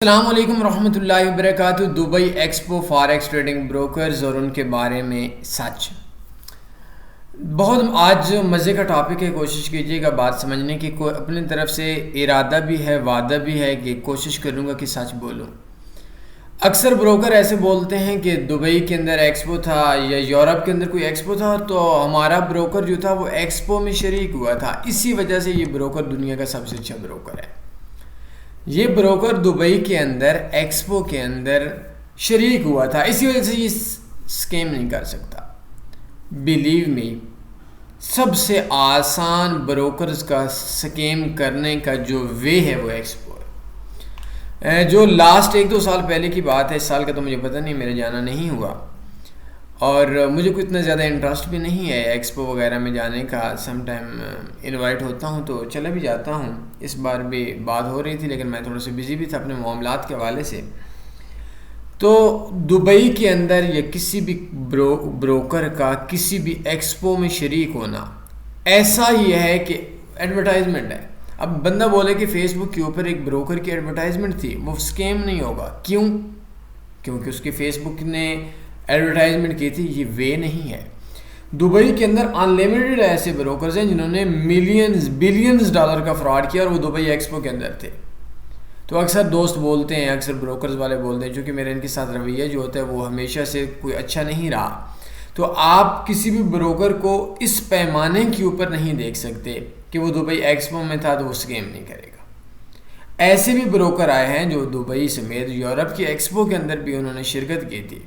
السلام علیکم ورحمۃ اللہ وبرکاتہ۔ Dubai expo forex trading brokers اور ان کے بارے میں سچ بہت آج مزے کا ٹاپک ہے۔ کوشش کیجیے گا بات سمجھنے کی، اپنی طرف سے ارادہ بھی ہے، وعدہ بھی ہے کہ کوشش کروں گا کہ سچ بولوں۔ اکثر بروکر ایسے بولتے ہیں کہ دبئی کے اندر ایکسپو تھا یا یورپ کے اندر کوئی ایکسپو تھا تو ہمارا بروکر جو تھا وہ ایکسپو میں شریک ہوا تھا، اسی وجہ سے یہ بروکر دنیا کا سب سے اچھا بروکر ہے۔ یہ بروکر دبئی کے اندر ایکسپو کے اندر شریک ہوا تھا، اسی وجہ سے یہ سکیم نہیں کر سکتا۔ بلیو می، سب سے آسان بروکرز کا سکیم کرنے کا جو وے ہے وہ ایکسپو ہے۔ جو لاسٹ 1-2 سال پہلے کی بات ہے، اس سال کا تو مجھے پتہ نہیں، میرے جانا نہیں ہوا اور مجھے کوئی اتنا زیادہ انٹرسٹ بھی نہیں ہے ایکسپو وغیرہ میں جانے کا۔ سم ٹائم انوائٹ ہوتا ہوں تو چلا بھی جاتا ہوں، اس بار بھی بات ہو رہی تھی لیکن میں تھوڑا سا بزی بھی تھا اپنے معاملات کے حوالے سے۔ تو دبئی کے اندر یا کسی بھی بروکر کا کسی بھی ایکسپو میں شریک ہونا ایسا ہی ہے کہ ایڈورٹائزمنٹ ہے۔ اب بندہ بولے کہ فیس بک کے اوپر ایک بروکر کی ایڈورٹائزمنٹ تھی، وہ سکیم نہیں ہوگا۔ کیوں؟ کیونکہ اس کے فیس بک نے ایڈورٹائزمنٹ کی تھی، یہ وے نہیں ہے۔ دبئی کے اندر ان لمیٹڈ ایسے بروکرز ہیں جنہوں نے بلینز ڈالر کا فراڈ کیا اور وہ دبئی ایکسپو کے اندر تھے۔ تو اکثر دوست بولتے ہیں، اکثر بروکرز والے بولتے ہیں، چونکہ میرے ان کے ساتھ رویہ جو ہوتا ہے وہ ہمیشہ سے کوئی اچھا نہیں رہا، تو آپ کسی بھی بروکر کو اس پیمانے کے اوپر نہیں دیکھ سکتے کہ وہ دبئی ایکسپو میں تھا تو وہ سکیم نہیں کرے گا۔ ایسے بھی بروکر آئے ہیں جو دبئی سمیت یورپ کی ایکسپو کے اندر بھی انہوں نے شرکت کی تھی،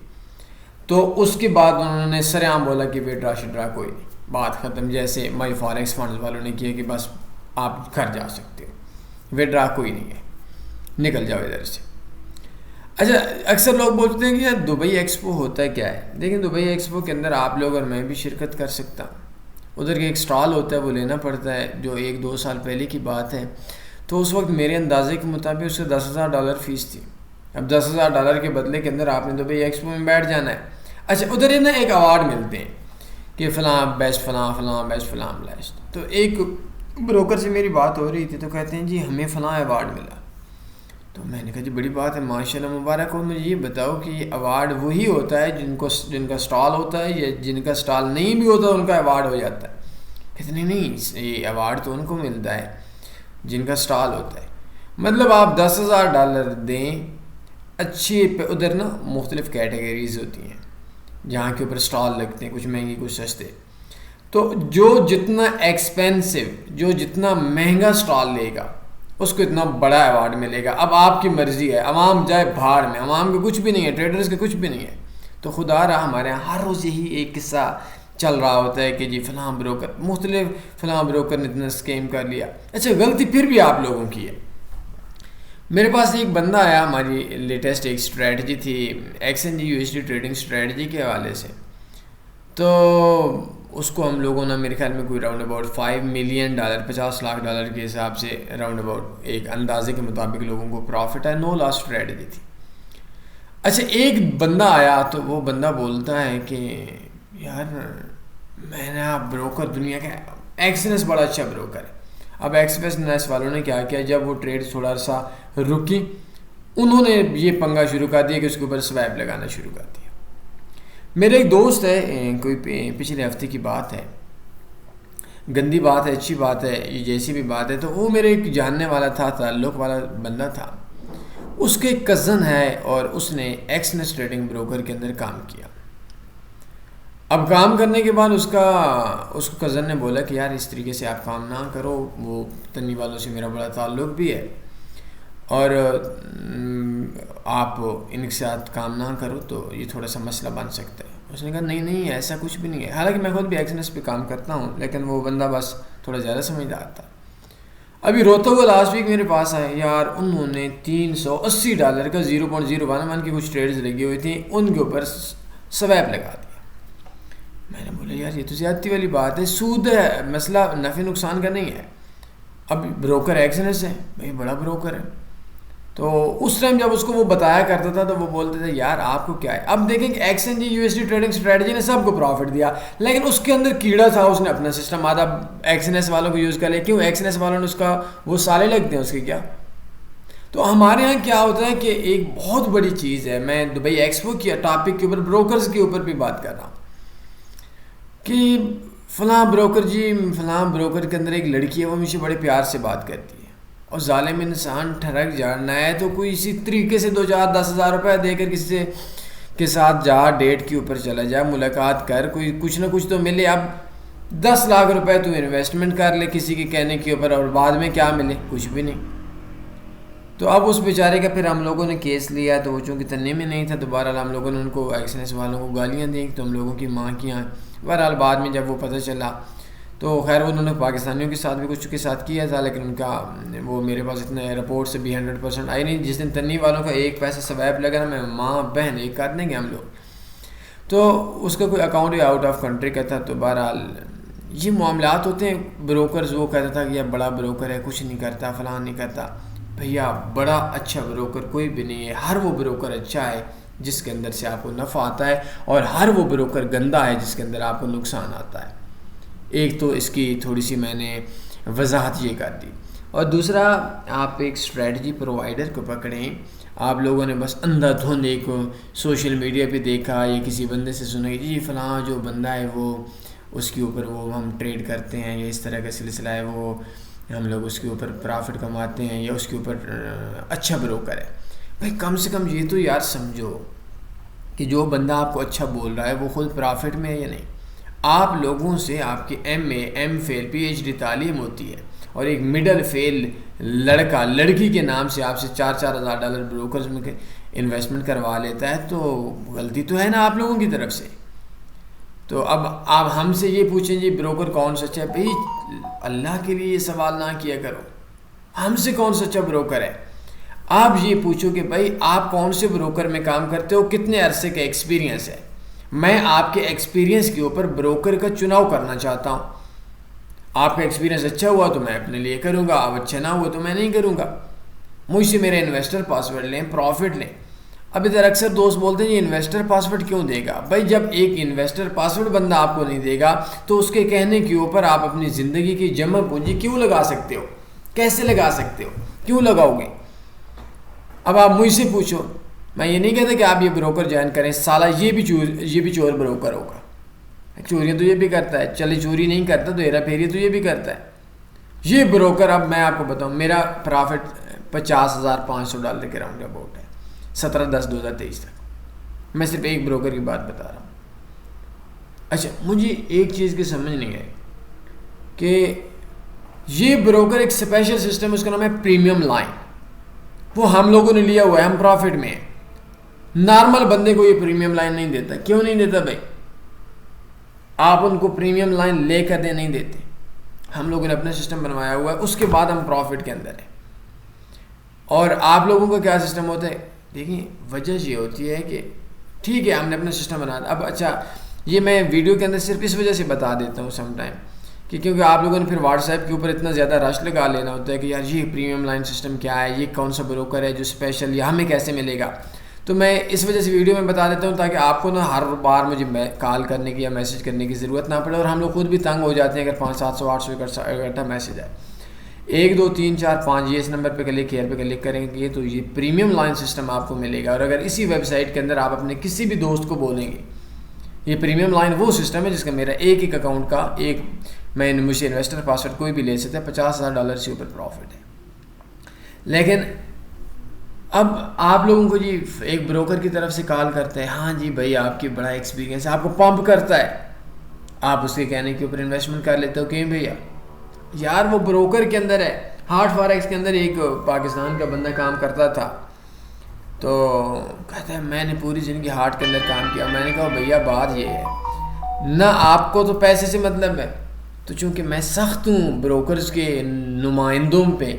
تو اس کے بعد انہوں نے سر عام بولا کہ ویڈرا شڈرا کوئی نہیں، بات ختم، جیسے مائی فاریکس فنڈز والوں نے کیا کہ بس آپ گھر جا سکتے ہو، ویڈرا کوئی نہیں ہے، نکل جاؤ ادھر سے۔ اچھا، اکثر لوگ بولتے ہیں کہ یار دبئی ایکسپو ہوتا ہے کیا ہے؟ لیکن دبئی ایکسپو کے اندر آپ لوگ اور میں بھی شرکت کر سکتا ہوں۔ ادھر کے ایک سٹال ہوتا ہے، وہ لینا پڑتا ہے، جو 1-2 سال پہلے کی بات ہے، تو اس وقت میرے اندازے کے مطابق اس سے $10,000 فیس تھی۔ اب $10,000 کے بدلے کے اندر آپ نے دبئی ایکسپو میں بیٹھ جانا ہے۔ اچھا، ادھر نا ایک ایوارڈ ملتے ہیں کہ فلاں بیسٹ، فلاں بیسٹ، فلاں بیسٹ۔ تو ایک بروکر سے میری بات ہو رہی تھی تو کہتے ہیں جی ہمیں فلاں ایوارڈ ملا۔ تو میں نے کہا جی بڑی بات ہے، ماشاءاللہ مبارک ہو۔ مجھے یہ بتاؤ کہ یہ ایوارڈ وہی ہوتا ہے جن کا سٹال ہوتا ہے یا جن کا سٹال نہیں بھی ہوتا ان کا ایوارڈ ہو جاتا ہے؟ کہتے نہیں، یہ ایوارڈ تو ان کو ملتا ہے جن کا سٹال ہوتا ہے۔ مطلب آپ $10,000 دیں، اچھی ادھر نا مختلف کیٹیگریز ہوتی ہیں جہاں کے اوپر سٹال لگتے ہیں، کچھ مہنگی کچھ سستے، تو جو جتنا ایکسپینسو، جو جتنا مہنگا سٹال لے گا اس کو اتنا بڑا ایوارڈ ملے گا۔ اب آپ کی مرضی ہے، عوام جائے بھاڑ میں، عوام کے کچھ بھی نہیں ہے، ٹریڈرز کے کچھ بھی نہیں ہے۔ تو خدا رہا ہمارے یہاں ہر روز یہی ایک قصہ چل رہا ہوتا ہے کہ جی فلاں بروکر نے اتنا اسکیم کر لیا۔ اچھا، غلطی پھر بھی آپ لوگوں کی ہے۔ میرے پاس ایک بندہ آیا، ہماری لیٹسٹ ایک اسٹریٹجی تھی XNG/USD ٹریڈنگ اسٹریٹجی کے حوالے سے، تو اس کو ہم لوگوں نے میرے خیال میں کوئی راؤنڈ اباؤٹ $5 ملین $50 لاکھ کے حساب سے راؤنڈ اباؤٹ ایک اندازے کے مطابق لوگوں کو پروفٹ ہے، نو لاس اسٹریٹجی تھی۔ اچھا، ایک بندہ آیا تو وہ بندہ بولتا ہے کہ یار میں نے بروکر دنیا کا ایکسنس بڑا اچھا بروکر ہے۔ اب ایکسپریس والوں نے کیا کیا، جب وہ ٹریڈ تھوڑا سا رکی، انہوں نے یہ پنگا شروع کر دیا کہ اس کے اوپر سویپ لگانا شروع کر دیا۔ میرے ایک دوست ہے، کوئی پچھلے ہفتے کی بات ہے، گندی بات ہے، اچھی بات ہے، یہ جیسی بھی بات ہے، تو وہ میرے ایک جاننے والا تھا، تعلق والا بندہ تھا، اس کے ایک کزن ہے اور اس نے ایکسنس ٹریڈنگ بروکر کے اندر کام کیا۔ اب کام کرنے کے بعد اس کو کزن نے بولا کہ یار اس طریقے سے آپ کام نہ کرو، وہ تنی والوں سے میرا بڑا تعلق بھی ہے اور آپ ان کے ساتھ کام نہ کرو تو یہ تھوڑا سا مسئلہ بن سکتا ہے۔ اس نے کہا نہیں ایسا کچھ بھی نہیں ہے، حالانکہ میں خود بھی ایکسنس پہ کام کرتا ہوں، لیکن وہ بندہ بس تھوڑا زیادہ سمجھدار تھا۔ ابھی روتا ہوا لاسٹ ویک میرے پاس آئے، یار انہوں نے $380 کا 0.011 کی کچھ ٹریڈز لگی ہوئی تھیں، ان کے اوپر سویپ لگا دیا۔ میں نے بولا یار یہ تو زیادتی والی بات ہے، سود ہے، مسئلہ نفع نقصان کا نہیں ہے۔ اب بروکر ایکسنس ہے، بھائی بڑا بروکر ہے، تو اس ٹائم جب اس کو وہ بتایا کرتا تھا تو وہ بولتے تھے یار آپ کو کیا ہے۔ اب دیکھیں کہ XNG/USD ٹریڈنگ اسٹریٹجی نے سب کو پروفٹ دیا، لیکن اس کے اندر کیڑا تھا، اس نے اپنا سسٹم آدھا ایکسنس والوں کو یوز کر لیا۔ کیوں؟ ایکسنس والوں نے اس کا وہ سالے لگتے ہیں اس کے کیا، تو ہمارے ہاں کیا ہوتا ہے کہ ایک بہت بڑی چیز ہے، میں دبئی ایکسپو کی ٹاپک کے اوپر بروکرز کے اوپر بھی بات کر رہا ہوں کہ فلاں بروکر جی، فلاں بروکر کے اندر ایک لڑکی ہے، وہ مجھے بڑے پیار سے بات کرتی ہے، اور ظالم انسان ٹھڑک جانا ہے تو کوئی اسی طریقے سے 2-4-10,000 روپے دے کر کسی سے کے ساتھ جا، ڈیٹ کے اوپر چلا جا، ملاقات کر، کوئی کچھ نہ کچھ تو ملے۔ اب 10 لاکھ روپے تو انویسٹمنٹ کر لے کسی کے کہنے کے اوپر، اور بعد میں کیا ملے؟ کچھ بھی نہیں۔ تو اب اس بیچارے کا پھر ہم لوگوں نے کیس لیا، تو وہ چونکہ تننے میں نہیں تھا، تو بہرحال ہم لوگوں نے ان کو ایکسنس والوں کو گالیاں دیں تو ہم لوگوں کی ماں کی ہیں۔ بہرحال بعد میں جب وہ پتہ چلا تو خیر انہوں نے پاکستانیوں کے ساتھ بھی کچھ کے ساتھ کیا تھا، لیکن ان کا وہ میرے پاس اتنے رپورٹ سے بھی 100% آئی نہیں۔ جس دن تنی والوں کا ایک پیسہ سویپ لگا نا، میں ماں بہن ایک کر دیں گے ہم لوگ، تو اس کا کوئی اکاؤنٹ یا آؤٹ آف کنٹری کا تھا۔ تو بہرحال یہ معاملات ہوتے ہیں۔ بروکرز وہ کہتا تھا کہ یہ بڑا بروکر ہے، کچھ نہیں کرتا، فلاں نہیں کرتا۔ بھیا بڑا اچھا بروکر کوئی بھی نہیں ہے، ہر وہ بروکر اچھا ہے جس کے اندر سے آپ کو نفع آتا ہے، اور ہر وہ بروکر گندا ہے جس کے اندر آپ کو نقصان آتا ہے۔ ایک تو اس کی تھوڑی سی میں نے وضاحت یہ کر دی، اور دوسرا آپ ایک اسٹریٹجی پرووائڈر کو پکڑیں۔ آپ لوگوں نے بس اندھا دھند ایک سوشل میڈیا پہ دیکھا یا کسی بندے سے سنا کہ جی فلاں جو بندہ ہے وہ اس کے اوپر وہ ہم ٹریڈ کرتے ہیں، یا اس طرح کا سلسلہ ہے، وہ ہم لوگ اس کے اوپر پرافٹ کماتے ہیں، یا اس کے اوپر اچھا بروکر ہے۔ بھائی کم سے کم یہ تو یار سمجھو کہ جو بندہ آپ کو اچھا بول رہا ہے وہ خود پرافٹ میں ہے یا نہیں۔ آپ لوگوں سے آپ کی ایم فیل PhD تعلیم ہوتی ہے، اور ایک مڈل فیل لڑکا لڑکی کے نام سے آپ سے $4,000 بروکرز میں انویسٹمنٹ کروا لیتا ہے، تو غلطی تو ہے نا آپ لوگوں کی طرف سے۔ تو اب آپ ہم سے یہ پوچھیں جی بروکر کون سچا ہے؟ بھائی اللہ کے لیے یہ سوال نہ کیا کرو، ہم سے کون سچا بروکر ہے؟ آپ یہ پوچھو کہ بھائی آپ کون سے بروکر میں کام کرتے ہو، کتنے عرصے کا ایکسپیرینس ہے۔ میں آپ کے ایکسپیرینس کے اوپر بروکر کا چناؤ کرنا چاہتا ہوں۔ آپ کا ایکسپیرینس اچھا ہوا تو میں اپنے لیے کروں گا، اب اچھا نہ ہوا تو میں نہیں کروں گا۔ مجھ سے میرے انویسٹر پاسورڈ لیں، پروفٹ لیں۔ اب ادھر اکثر دوست بولتے ہیں یہ انویسٹر پاسورڈ کیوں دے گا؟ بھائی جب ایک انویسٹر پاسورڈ بندہ آپ کو نہیں دے گا تو اس کے کہنے کے اوپر آپ اپنی زندگی کی جمع پونجی کیوں لگا سکتے ہو؟ کیسے لگا سکتے ہو؟ کیوں لگاؤ گے؟ اب آپ مجھ سے پوچھو، میں یہ نہیں کہتا کہ آپ یہ بروکر جوائن کریں، سالہ یہ بھی چور بروکر ہوگا، چوریاں تو یہ بھی کرتا ہے، چلے چوری نہیں کرتا تو ہیرا پھیری تو یہ بھی کرتا ہے یہ بروکر۔ اب میں آپ کو بتاؤں، میرا پرافٹ $50,500 کے راؤنڈ اباؤٹ ہے 17/10/2023 تک۔ میں صرف ایک بروکر کی بات بتا رہا ہوں۔ اچھا مجھے ایک چیز کی سمجھ نہیں آئی کہ یہ بروکر ایک اسپیشل سسٹم، اس کا نام ہے پریمیم لائن، وہ ہم لوگوں نے لیا ہوا ہے، ہم پروفٹ میں ہیں۔ نارمل بندے کو یہ پریمیم لائن نہیں دیتا۔ کیوں نہیں دیتا بھائی؟ آپ ان کو پریمیم لائن لے کر دے نہیں دیتے، ہم لوگوں نے اپنا سسٹم بنوایا ہوا ہے، اس کے بعد ہم پروفٹ کے اندر ہیں۔ اور آپ لوگوں کا کیا سسٹم ہوتا ہے؟ دیکھیں وجہ یہ ہوتی ہے کہ ٹھیک ہے ہم نے اپنا سسٹم بنا دیا۔ اب اچھا یہ میں ویڈیو کے اندر صرف اس وجہ سے بتا دیتا ہوں سم ٹائم کہ کیونکہ آپ لوگوں نے پھر واٹس ایپ کے اوپر اتنا زیادہ رش لگا لینا ہوتا ہے کہ یار یہ پریمیم لائن سسٹم کیا ہے، یہ کون سا بروکر ہے جو اسپیشل، یہ ہمیں کیسے ملے گا۔ تو میں اس وجہ سے ویڈیو میں بتا دیتا ہوں تاکہ آپ کو نا ہر بار مجھے کال کرنے کی یا میسج کرنے کی ضرورت نہ پڑے، اور ہم لوگ خود بھی تنگ ہو جاتے ہیں اگر 500-700-800 اکٹھا میسج ہے۔ 1 2 3 4 5 یہ اس نمبر پہ کلک، ایئر پہ کلک کریں گے تو یہ پریمیم لائن سسٹم آپ کو ملے گا۔ اور اگر اسی ویب سائٹ کے اندر آپ اپنے کسی بھی دوست کو بولیں گے یہ پریمیم لائن وہ سسٹم ہے جس کا میرا ایک اکاؤنٹ کا میں مجھے انویسٹر پاسورڈ کوئی بھی لے سکتا ہے، $50,000 سے اوپر پروفٹ ہے۔ لیکن اب آپ لوگوں کو جی ایک بروکر کی طرف سے کال کرتا ہے، ہاں جی بھائی آپ کی بڑا ایکسپیرینس ہے، آپ کو پمپ کرتا ہے، آپ اس کے کہنے کے اوپر انویسٹمنٹ کر لیتے ہو۔ کہیں بھیا یار وہ بروکر کے اندر ہے، ہارٹ فاریکس کے اندر ایک پاکستان کا بندہ کام کرتا تھا، تو کہتا ہے میں نے پوری زندگی ہارٹ کے اندر کام کیا۔ میں نے کہا بھیا بات یہ ہے نہ آپ کو تو پیسے سے مطلب ہے، تو چونکہ میں سخت ہوں بروکرز کے نمائندوں پہ،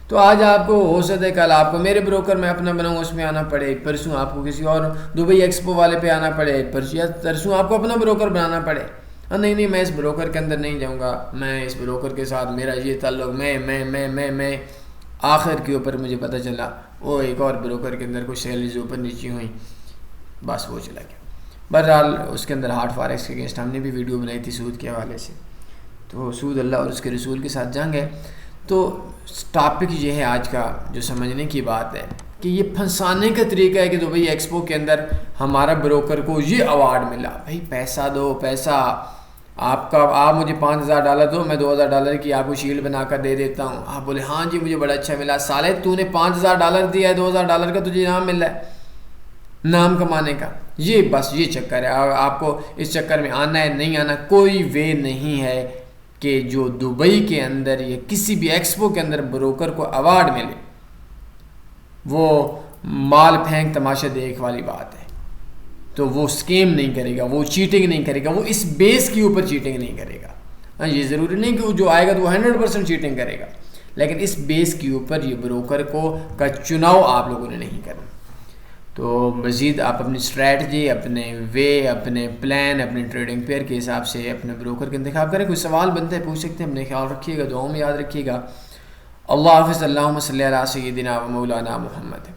تو آج آپ کو ہو سکتا ہے کل آپ کو میرے بروکر میں اپنا بناؤں اس میں آنا پڑے، پرسوں آپ کو کسی اور دبئی ایکسپو والے پہ آنا پڑے، پرسوں آپ کو اپنا بروکر بنانا پڑے۔ نہیں میں اس بروکر کے اندر نہیں جاؤں گا، میں اس بروکر کے ساتھ میرا یہ تعلق میں آخر کے اوپر مجھے پتہ چلا وہ ایک اور بروکر کے اندر کچھ سیلریز اوپر نیچی ہوئیں، بس وہ چلا گیا۔ بہرحال اس کے اندر ہارٹ فاریکس کے اگینسٹ ہم نے بھی ویڈیو بنائی تھی سود کے حوالے سے، تو سود اللہ اور اس کے رسول کے ساتھ جنگ ہے۔ تو ٹاپک یہ ہے آج کا جو سمجھنے کی بات ہے کہ یہ پھنسانے کا طریقہ ہے کہ دبئی ایکسپو کے اندر ہمارا بروکر کو یہ ایوارڈ ملا. بھائی پیسہ دو, پیسہ آپ مجھے $5,000 دو, میں $2,000 کی آپ کو شیلڈ بنا کر دے دیتا ہوں. آپ بولے ہاں جی مجھے بڑا اچھا ملا. سالے تو نے $5,000 دیا ہے, $2,000 کا تجھے انعام مل رہا ہے نام کمانے کا. یہ بس یہ چکر ہے. آپ کو اس چکر میں آنا ہے, نہیں آنا, کوئی وے نہیں ہے کہ جو دبئی کے اندر یا کسی بھی ایکسپو کے اندر بروکر کو ایوارڈ ملے. وہ مال پھینک تماشا دیکھ والی بات ہے. تو وہ اسکیم نہیں کرے گا, وہ چیٹنگ نہیں کرے گا, وہ اس بیس کے اوپر چیٹنگ نہیں کرے گا. یہ ضروری نہیں کہ وہ جو آئے گا تو وہ 100% چیٹنگ کرے گا, لیکن اس بیس کے اوپر یہ بروکر کا چناؤ آپ لوگوں نے نہیں کرنا. تو مزید آپ اپنی اسٹریٹجی, اپنے وے, اپنے پلان, اپنے ٹریڈنگ پیئر کے حساب سے اپنے بروکر کا انتخاب کریں. کوئی سوال بنتا ہے پوچھ سکتے ہیں. اپنے خیال رکھیے گا, دعاؤں میں یاد رکھیے گا. اللہ حافظ. اللہم صلی علی سیدنا و مولانا محمد.